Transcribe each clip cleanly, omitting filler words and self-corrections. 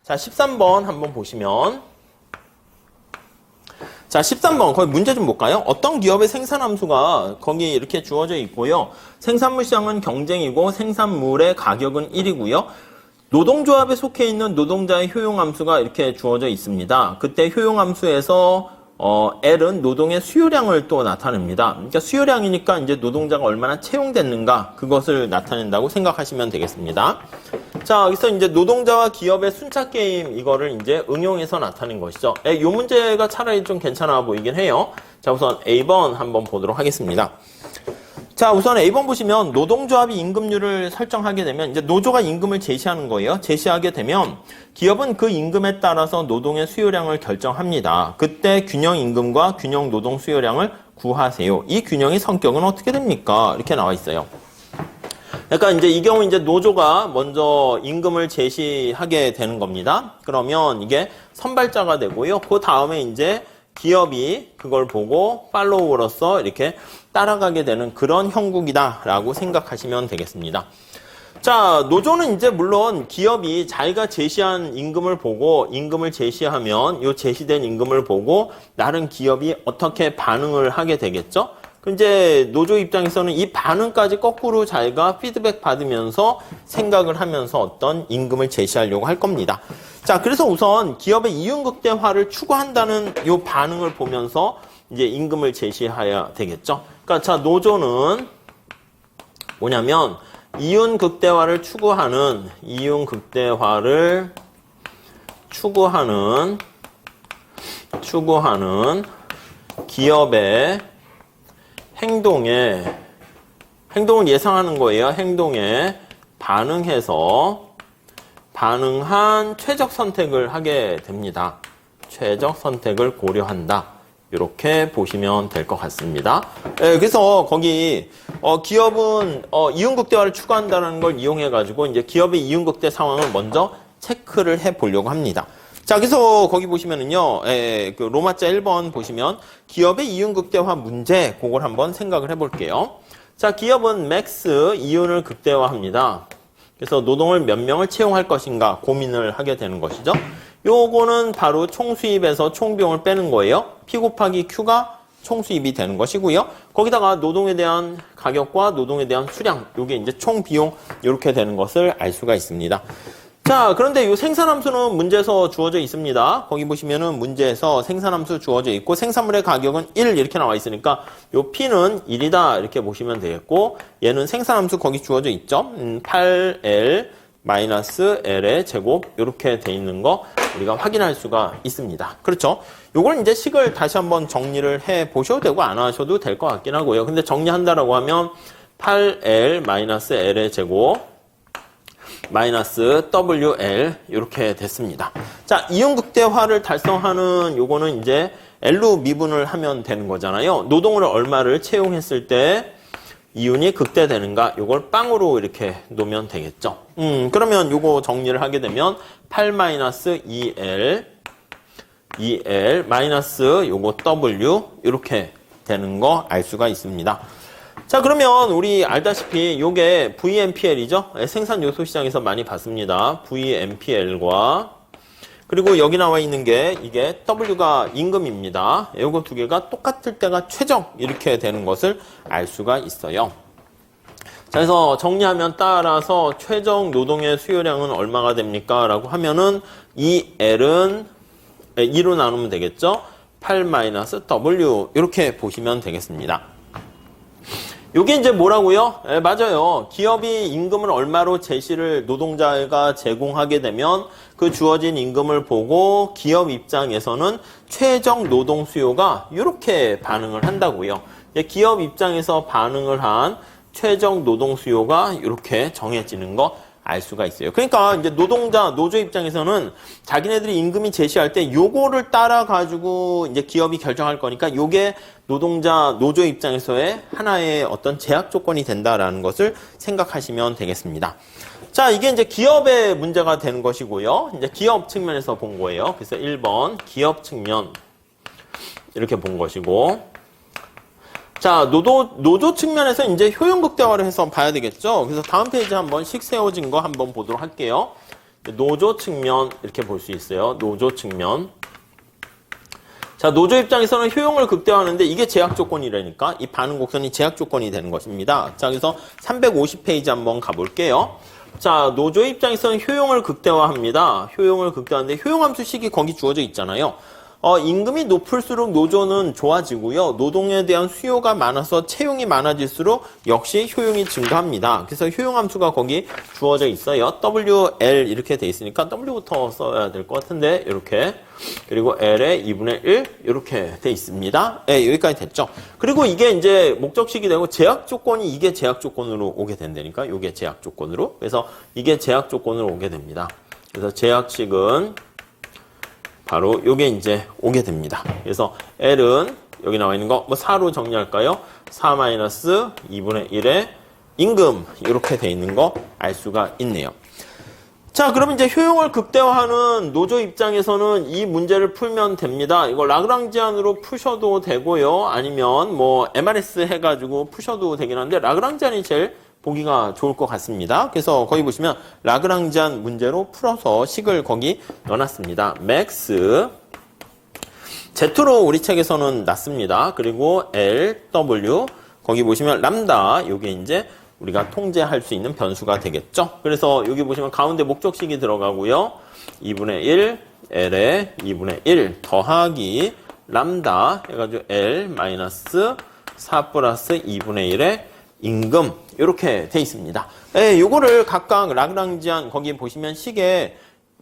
자, 13번 한번 보시면. 자, 13번. 거기 문제 좀 볼까요? 어떤 기업의 생산함수가 거기 이렇게 주어져 있고요. 생산물 시장은 경쟁이고 생산물의 가격은 1이고요. 노동조합에 속해 있는 노동자의 효용함수가 이렇게 주어져 있습니다. 그때 효용함수에서 L은 노동의 수요량을 또 나타냅니다. 그러니까 수요량이니까 이제 노동자가 얼마나 채용됐는가 그것을 나타낸다고 생각하시면 되겠습니다. 자, 여기서 이제 노동자와 기업의 순차 게임 이거를 이제 응용해서 나타낸 것이죠. 이 문제가 차라리 좀 괜찮아 보이긴 해요. 자, 우선 A번 한번 보도록 하겠습니다. 자, 우선 A번 보시면 노동조합이 임금률을 설정하게 되면 이제 노조가 임금을 제시하는 거예요. 제시하게 되면 기업은 그 임금에 따라서 노동의 수요량을 결정합니다. 그때 균형 임금과 균형 노동 수요량을 구하세요. 이 균형의 성격은 어떻게 됩니까? 이렇게 나와 있어요. 그러니까 이제 이 경우 이제 노조가 먼저 임금을 제시하게 되는 겁니다. 그러면 이게 선발자가 되고요. 그 다음에 이제 기업이 그걸 보고 팔로우로서 이렇게 따라가게 되는 그런 형국이다라고 생각하시면 되겠습니다. 자, 노조는 이제 물론 기업이 자기가 제시한 임금을 보고 임금을 제시하면 이 제시된 임금을 보고 나름 기업이 어떻게 반응을 하게 되겠죠? 이제 노조 입장에서는 이 반응까지 거꾸로 자기가 피드백 받으면서 생각을 하면서 어떤 임금을 제시하려고 할 겁니다. 자, 그래서 우선 기업의 이윤극대화를 추구한다는 이 반응을 보면서 이제 임금을 제시해야 되겠죠. 그러니까 자, 노조는 뭐냐면 이윤극대화를 추구하는 기업의 행동을 예상하는 거예요. 행동에 반응한 최적 선택을 하게 됩니다. 최적 선택을 고려한다. 이렇게 보시면 될 것 같습니다. 그래서 거기 기업은 이윤극대화를 추구한다는 걸 이용해가지고 이제 기업의 이윤극대 상황을 먼저 체크를 해보려고 합니다. 자, 그래서 거기 보시면은요, 그 로마자 1번 보시면 기업의 이윤극대화 문제, 그걸 한번 생각을 해볼게요. 자, 기업은 맥스 이윤을 극대화합니다. 그래서 노동을 몇 명을 채용할 것인가 고민을 하게 되는 것이죠. 요거는 바로 총수입에서 총비용을 빼는 거예요. P 곱하기 Q가 총수입이 되는 것이고요. 거기다가 노동에 대한 가격과 노동에 대한 수량, 요게 이제 총비용, 이렇게 되는 것을 알 수가 있습니다. 자, 그런데 이 생산함수는 문제에서 주어져 있습니다. 거기 보시면은 문제에서 생산함수 주어져 있고 생산물의 가격은 1 이렇게 나와 있으니까 요 P는 1이다 이렇게 보시면 되겠고 얘는 생산함수 거기 주어져 있죠. 8L 마이너스 L의 제곱 이렇게 돼 있는 거 우리가 확인할 수가 있습니다. 그렇죠? 요걸 이제 식을 다시 한번 정리를 해 보셔도 되고 안 하셔도 될 것 같긴 하고요. 근데 정리한다라고 하면 8L 마이너스 L의 제곱 마이너스 WL 이렇게 됐습니다. 자, 이윤극대화를 달성하는 요거는 이제 L로 미분을 하면 되는 거잖아요. 노동을 얼마를 채용했을 때 이윤이 극대되는가 요걸 빵으로 이렇게 놓으면 되겠죠. 그러면 요거 정리를 하게 되면 8 마이너스 2L 마이너스 요거 W 이렇게 되는 거 알 수가 있습니다. 자, 그러면 우리 알다시피 요게 VMPL이죠. 생산 요소 시장에서 많이 봤습니다. VMPL과 그리고 여기 나와 있는 게 이게 W가 임금입니다. 요거 두 개가 똑같을 때가 최적 이렇게 되는 것을 알 수가 있어요. 자, 그래서 정리하면 따라서 최적 노동의 수요량은 얼마가 됩니까? 라고 하면은 이 L은 2로 나누면 되겠죠. 8-W 이렇게 보시면 되겠습니다. 요게 이제 뭐라고요? 맞아요. 기업이 임금을 얼마로 제시를 노동자가 제공하게 되면 그 주어진 임금을 보고 기업 입장에서는 최적 노동 수요가 이렇게 반응을 한다고요. 기업 입장에서 반응을 한 최적 노동 수요가 이렇게 정해지는 거 알 수가 있어요. 그러니까 이제 노조 입장에서는 자기네들이 임금이 제시할 때 요거를 따라 가지고 이제 기업이 결정할 거니까 요게 노조 입장에서의 하나의 어떤 제약 조건이 된다라는 것을 생각하시면 되겠습니다. 자, 이게 이제 기업의 문제가 되는 것이고요. 이제 기업 측면에서 본 거예요. 그래서 1번 기업 측면 이렇게 본 것이고. 자, 노조 측면에서 이제 효용극대화를 해서 봐야 되겠죠. 그래서 다음 페이지 한번 식 세워진 거 한번 보도록 할게요. 노조 측면 이렇게 볼 수 있어요. 노조 측면. 자, 노조 입장에서는 효용을 극대화하는데 이게 제약 조건이라니까 이 반응 곡선이 제약 조건이 되는 것입니다. 자, 그래서 350페이지 한번 가볼게요. 자, 노조 입장에서는 효용을 극대화합니다. 효용을 극대화하는데 효용함수식이 거기 주어져 있잖아요. 임금이 높을수록 노조는 좋아지고요. 노동에 대한 수요가 많아서 채용이 많아질수록 역시 효용이 증가합니다. 그래서 효용함수가 거기 주어져 있어요. WL 이렇게 돼 있으니까 W부터 써야 될 것 같은데 이렇게. 그리고 L에 2분의 1 이렇게 돼 있습니다. 네, 여기까지 됐죠. 그리고 이게 이제 목적식이 되고 제약 조건이 이게 제약 조건으로 오게 된다니까. 이게 제약 조건으로. 그래서 이게 제약 조건으로 오게 됩니다. 그래서 제약식은 바로 요게 이제 오게 됩니다. 그래서 L은 여기 나와 있는 거 뭐 4로 정리할까요? 4-2분의 1의 임금 이렇게 돼 있는 거 알 수가 있네요. 자, 그럼 이제 효용을 극대화하는 노조 입장에서는 이 문제를 풀면 됩니다. 이거 라그랑지안으로 푸셔도 되고요. 아니면 뭐 MRS 해가지고 푸셔도 되긴 한데 라그랑지안이 제일 보기가 좋을 것 같습니다. 그래서 거기 보시면 라그랑지안 문제로 풀어서 식을 거기 넣어놨습니다. 맥스 Z로 우리 책에서는 놨습니다. 그리고 L, W 거기 보시면 람다 요게 이제 우리가 통제할 수 있는 변수가 되겠죠. 그래서 여기 보시면 가운데 목적식이 들어가고요. 2분의 1 L에 2분의 1 더하기 람다 해가지고 L 마이너스 4 플러스 2분의 1의 임금 이렇게 돼 있습니다. 예, 요거를 각각 라그랑지안 거기 보시면 식의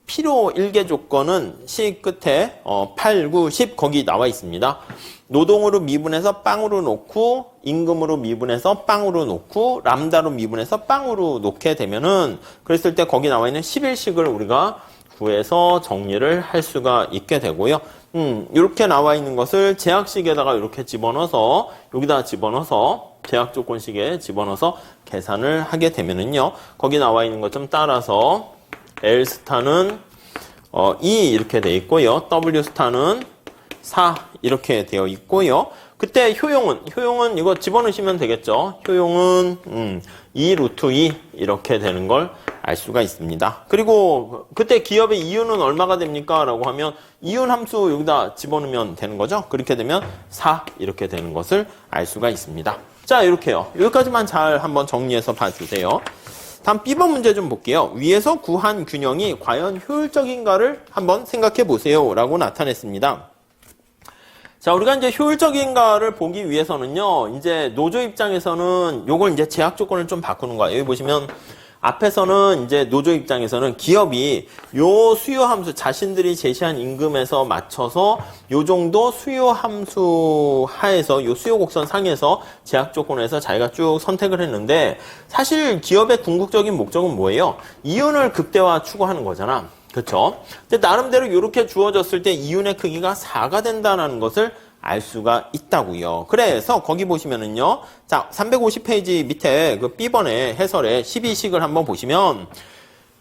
필요 일개 조건은 식 끝에 8, 9, 10 거기 나와 있습니다. 노동으로 미분해서 빵으로 놓고 임금으로 미분해서 빵으로 놓고 람다로 미분해서 빵으로 놓게 되면은 그랬을 때 거기 나와 있는 11식을 우리가 구해서 정리를 할 수가 있게 되고요. 이렇게 나와 있는 것을 제약식에다가 이렇게 집어넣어서 여기다 집어넣어서 제약 조건식에 집어넣어서 계산을 하게 되면은요. 거기 나와 있는 것 좀 따라서 L 스타는 2 이렇게 돼 있고요. W 스타는 4 이렇게 되어 있고요. 그때 효용은 이거 집어넣으시면 되겠죠. 효용은 2 루트 2 이렇게 되는 걸 알 수가 있습니다. 그리고 그때 기업의 이윤은 얼마가 됩니까? 라고 하면 이윤 함수 여기다 집어넣으면 되는 거죠. 그렇게 되면 4 이렇게 되는 것을 알 수가 있습니다. 자, 이렇게요. 여기까지만 잘 한번 정리해서 봐주세요. 다음 B번 문제 좀 볼게요. 위에서 구한 균형이 과연 효율적인가를 한번 생각해 보세요. 라고 나타냈습니다. 자, 우리가 이제 효율적인가를 보기 위해서는요, 이제 노조 입장에서는 요걸 이제 제약 조건을 좀 바꾸는 거예요. 여기 보시면 앞에서는 이제 노조 입장에서는 기업이 요 수요 함수, 자신들이 제시한 임금에서 맞춰서 요 정도 수요 함수 하에서 요 수요 곡선 상에서 제약 조건에서 자기가 쭉 선택을 했는데 사실 기업의 궁극적인 목적은 뭐예요? 이윤을 극대화 추구하는 거잖아. 그렇죠? 근데 나름대로 이렇게 주어졌을 때 이윤의 크기가 4가 된다는 것을 알 수가 있다고요. 그래서 거기 보시면은요. 자, 350페이지 밑에 그 B번의 해설에 12식을 한번 보시면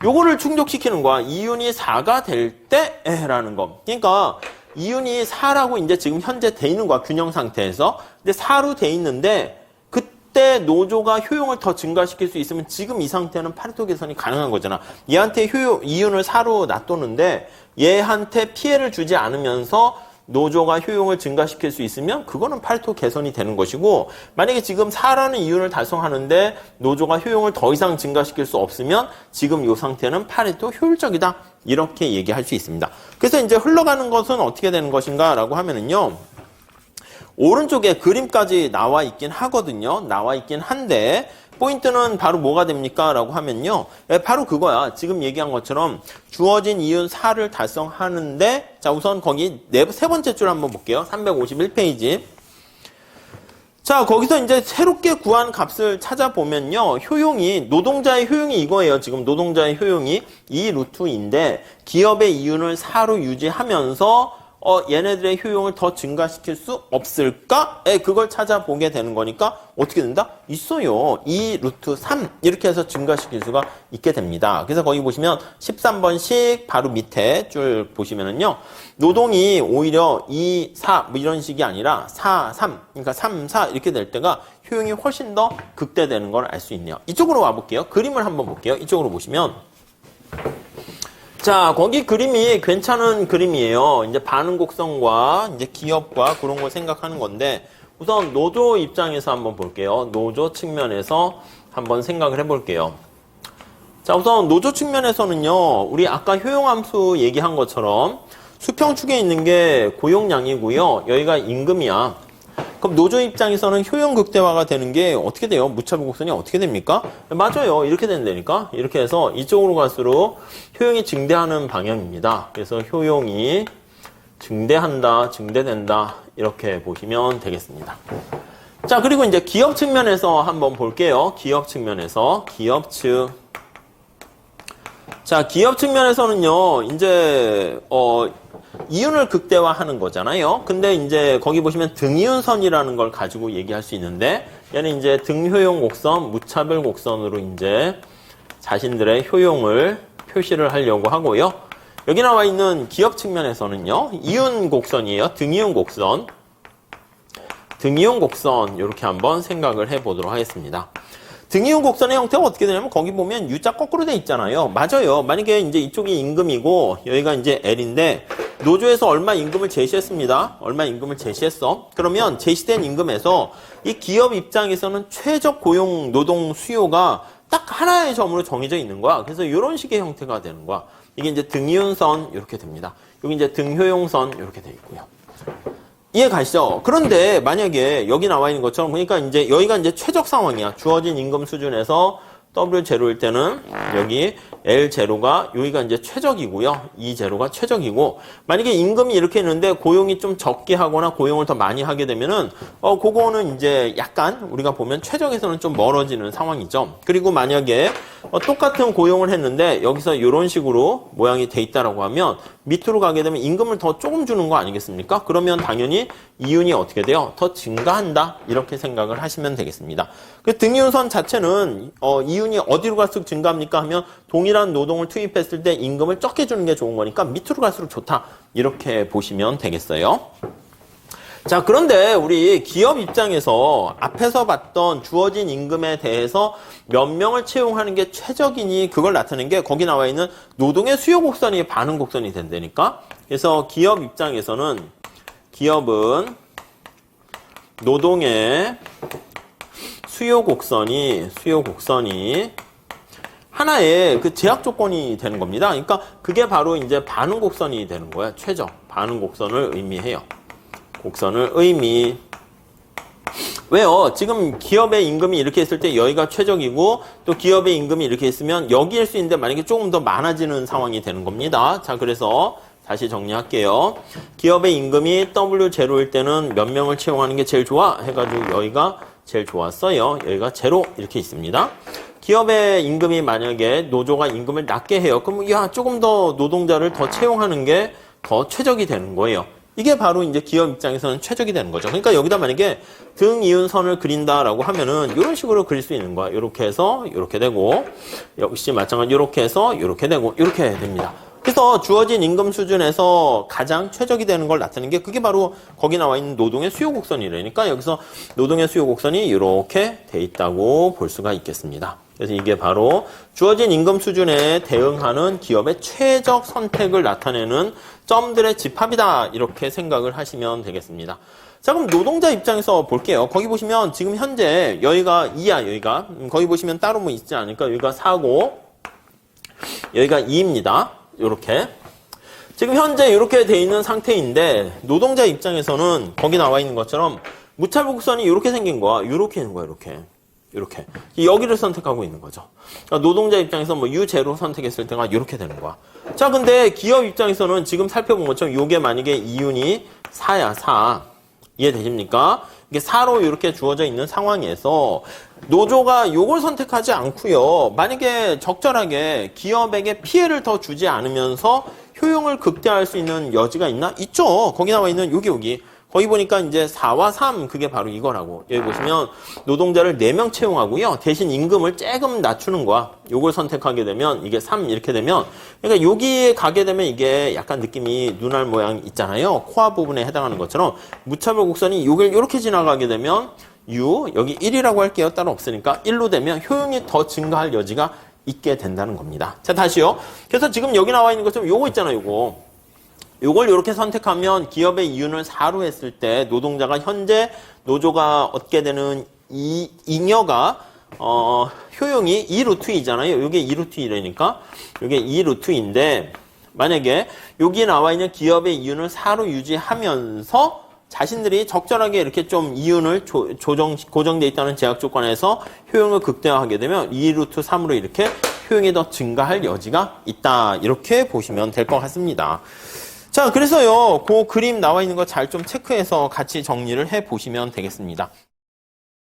요거를 충족시키는 거야. 이윤이 4가 될 때라는 거. 그러니까 이윤이 4라고 이제 지금 현재 돼 있는 거야. 균형 상태에서. 근데 4로 돼 있는데 그때 노조가 효용을 더 증가시킬 수 있으면 지금 이 상태는 파레토 개선이 가능한 거잖아. 얘한테 이윤을 4로 놔뒀는데 얘한테 피해를 주지 않으면서 노조가 효용을 증가시킬 수 있으면 그거는 파레토 개선이 되는 것이고 만약에 지금 4라는 이윤을 달성하는데 노조가 효용을 더 이상 증가시킬 수 없으면 지금 이 상태는 파레토 효율적이다. 이렇게 얘기할 수 있습니다. 그래서 이제 흘러가는 것은 어떻게 되는 것인가 라고 하면은요. 오른쪽에 그림까지 나와 있긴 하거든요. 나와 있긴 한데 포인트는 바로 뭐가 됩니까? 라고 하면요. 바로 그거야. 지금 얘기한 것처럼 주어진 이윤 4를 달성하는데 자 우선 거기 세 번째 줄 한번 볼게요. 351페이지. 자 거기서 이제 새롭게 구한 값을 찾아보면요. 효용이 노동자의 효용이 이거예요. 지금 노동자의 효용이 2 루트인데 기업의 이윤을 4로 유지하면서 얘네들의 효용을 더 증가시킬 수 없을까? 그걸 찾아보게 되는 거니까 어떻게 된다? 있어요. 2 루트 3 이렇게 해서 증가시킬 수가 있게 됩니다. 그래서 거기 보시면 13번씩 바로 밑에 줄 보시면은요. 노동이 오히려 2, 4 뭐 이런 식이 아니라 4, 3 그러니까 3, 4 이렇게 될 때가 효용이 훨씬 더 극대되는 걸 알 수 있네요. 이쪽으로 와볼게요. 그림을 한번 볼게요. 이쪽으로 보시면 자, 거기 그림이 괜찮은 그림이에요. 이제 반응 곡선과 이제 기업과 그런 걸 생각하는 건데, 우선 노조 입장에서 한번 볼게요. 노조 측면에서 한번 생각을 해볼게요. 자, 우선 노조 측면에서는요, 우리 아까 효용함수 얘기한 것처럼 수평축에 있는 게 고용량이고요. 여기가 임금이야. 그럼 노조 입장에서는 효용 극대화가 되는 게 어떻게 돼요? 무차별 곡선이 어떻게 됩니까? 맞아요. 이렇게 된다니까? 이렇게 해서 이쪽으로 갈수록 효용이 증대하는 방향입니다. 그래서 효용이 증대한다, 증대된다. 이렇게 보시면 되겠습니다. 자, 그리고 이제 기업 측면에서 한번 볼게요. 기업 측면에서. 기업 측. 자, 기업 측면에서는요, 이제, 이윤을 극대화하는 거잖아요. 근데 이제 거기 보시면 등이윤선이라는 걸 가지고 얘기할 수 있는데, 얘는 이제 등효용 곡선, 무차별 곡선으로 이제 자신들의 효용을 표시를 하려고 하고요. 여기 나와 있는 기업 측면에서는요, 이윤 곡선이에요. 등이윤 곡선. 등이윤 곡선, 이렇게 한번 생각을 해 보도록 하겠습니다. 등이윤 곡선의 형태가 어떻게 되냐면 거기 보면 U자 거꾸로 돼 있잖아요. 맞아요. 만약에 이제 이쪽이 임금이고 여기가 이제 L인데 노조에서 얼마 임금을 제시했습니다. 얼마 임금을 제시했어. 그러면 제시된 임금에서 이 기업 입장에서는 최적 고용 노동 수요가 딱 하나의 점으로 정해져 있는 거야. 그래서 이런 식의 형태가 되는 거야. 이게 이제 등이윤선 이렇게 됩니다. 여기 이제 등효용선 이렇게 돼 있고요. 이해 가시죠? 그런데 만약에 여기 나와 있는 것처럼 그러니까 이제 여기가 이제 최적 상황이야. 주어진 임금 수준에서 W0일 때는 여기 L0가 여기가 이제 최적이고요. E0가 최적이고 만약에 임금이 이렇게 있는데 고용이 좀 적게 하거나 고용을 더 많이 하게 되면은 그거는 이제 약간 우리가 보면 최적에서는 좀 멀어지는 상황이죠. 그리고 만약에 똑같은 고용을 했는데 여기서 이런 식으로 모양이 돼 있다라고 하면 밑으로 가게 되면 임금을 더 조금 주는 거 아니겠습니까? 그러면 당연히 이윤이 어떻게 돼요? 더 증가한다. 이렇게 생각을 하시면 되겠습니다. 그 등이윤선 자체는 이윤이 어디로 갈수록 증가합니까? 하면 동일한 노동을 투입했을 때 임금을 적게 주는 게 좋은 거니까 밑으로 갈수록 좋다. 이렇게 보시면 되겠어요. 자, 그런데 우리 기업 입장에서 앞에서 봤던 주어진 임금에 대해서 몇 명을 채용하는 게 최적이니 그걸 나타낸 게 거기 나와 있는 노동의 수요 곡선이 반응 곡선이 된다니까. 그래서 기업 입장에서는 기업은 노동의 수요 곡선이 하나의 그 제약 조건이 되는 겁니다. 그러니까 그게 바로 이제 반응 곡선이 되는 거야. 최적 반응 곡선을 의미해요. 곡선을 의미. 왜요? 지금 기업의 임금이 이렇게 있을 때 여기가 최적이고 또 기업의 임금이 이렇게 있으면 여기일 수 있는데 만약에 조금 더 많아지는 상황이 되는 겁니다. 자, 그래서 다시 정리할게요. 기업의 임금이 W0일 때는 몇 명을 채용하는 게 제일 좋아? 해가지고 여기가 제일 좋았어요. 여기가 제로 이렇게 있습니다. 기업의 임금이 만약에 노조가 임금을 낮게 해요. 그럼 야, 조금 더 노동자를 더 채용하는 게 더 최적이 되는 거예요. 이게 바로 이제 기업 입장에서는 최적이 되는 거죠. 그러니까 여기다 만약에 등이윤선을 그린다라고 하면은 이런 식으로 그릴 수 있는 거야. 이렇게 해서 이렇게 되고 역시 마찬가지로 이렇게 해서 이렇게 되고 이렇게 됩니다. 그래서 주어진 임금 수준에서 가장 최적이 되는 걸 나타내는 게 그게 바로 거기 나와 있는 노동의 수요 곡선이라니까 여기서 노동의 수요 곡선이 이렇게 돼 있다고 볼 수가 있겠습니다. 그래서 이게 바로 주어진 임금 수준에 대응하는 기업의 최적 선택을 나타내는 점들의 집합이다. 이렇게 생각을 하시면 되겠습니다. 자, 그럼 노동자 입장에서 볼게요. 거기 보시면 지금 현재 여기가 2야, 여기가. 거기 보시면 따로 뭐 있지 않을까? 여기가 4고, 여기가 2입니다. 요렇게. 지금 현재 이렇게 돼 있는 상태인데, 노동자 입장에서는 거기 나와 있는 것처럼 무차별 곡선이 이렇게 생긴 거야. 이렇게 있는 거야, 이렇게. 이렇게. 여기를 선택하고 있는 거죠. 그러니까 노동자 입장에서 뭐 U0 선택했을 때가 이렇게 되는 거야. 자, 근데 기업 입장에서는 지금 살펴본 것처럼 요게 만약에 이윤이 4야, 4. 이해되십니까? 이게 4로 이렇게 주어져 있는 상황에서 노조가 요걸 선택하지 않고요. 만약에 적절하게 기업에게 피해를 더 주지 않으면서 효용을 극대화할 수 있는 여지가 있나? 있죠. 거기 나와 있는 여기. 거기 보니까 이제 4와 3 그게 바로 이거라고. 여기 보시면 노동자를 4명 채용하고요. 대신 임금을 조금 낮추는 거야. 요걸 선택하게 되면 이게 3 이렇게 되면 그러니까 여기에 가게 되면 이게 약간 느낌이 눈알 모양 있잖아요. 코아 부분에 해당하는 것처럼 무차별 곡선이 요걸 이렇게 지나가게 되면 U 여기 1이라고 할게요. 따로 없으니까 1로 되면 효용이 더 증가할 여지가 있게 된다는 겁니다. 자, 다시요. 그래서 지금 여기 나와 있는 것처럼 요거 있잖아요, 요걸 이렇게 선택하면 기업의 이윤을 4로 했을 때 노동자가 현재 노조가 얻게 되는 이 잉여가 효용이 2루트 2잖아요. 요게 2루트 2라니까 요게 2루트 2인데 만약에 여기 나와 있는 기업의 이윤을 4로 유지하면서 자신들이 적절하게 이렇게 좀 이윤을 고정돼 있다는 제약 조건에서 효용을 극대화하게 되면 2루트 3으로 이렇게 효용이 더 증가할 여지가 있다. 이렇게 보시면 될 것 같습니다. 자, 그래서요, 그 그림 나와 있는 거 잘 좀 체크해서 같이 정리를 해 보시면 되겠습니다.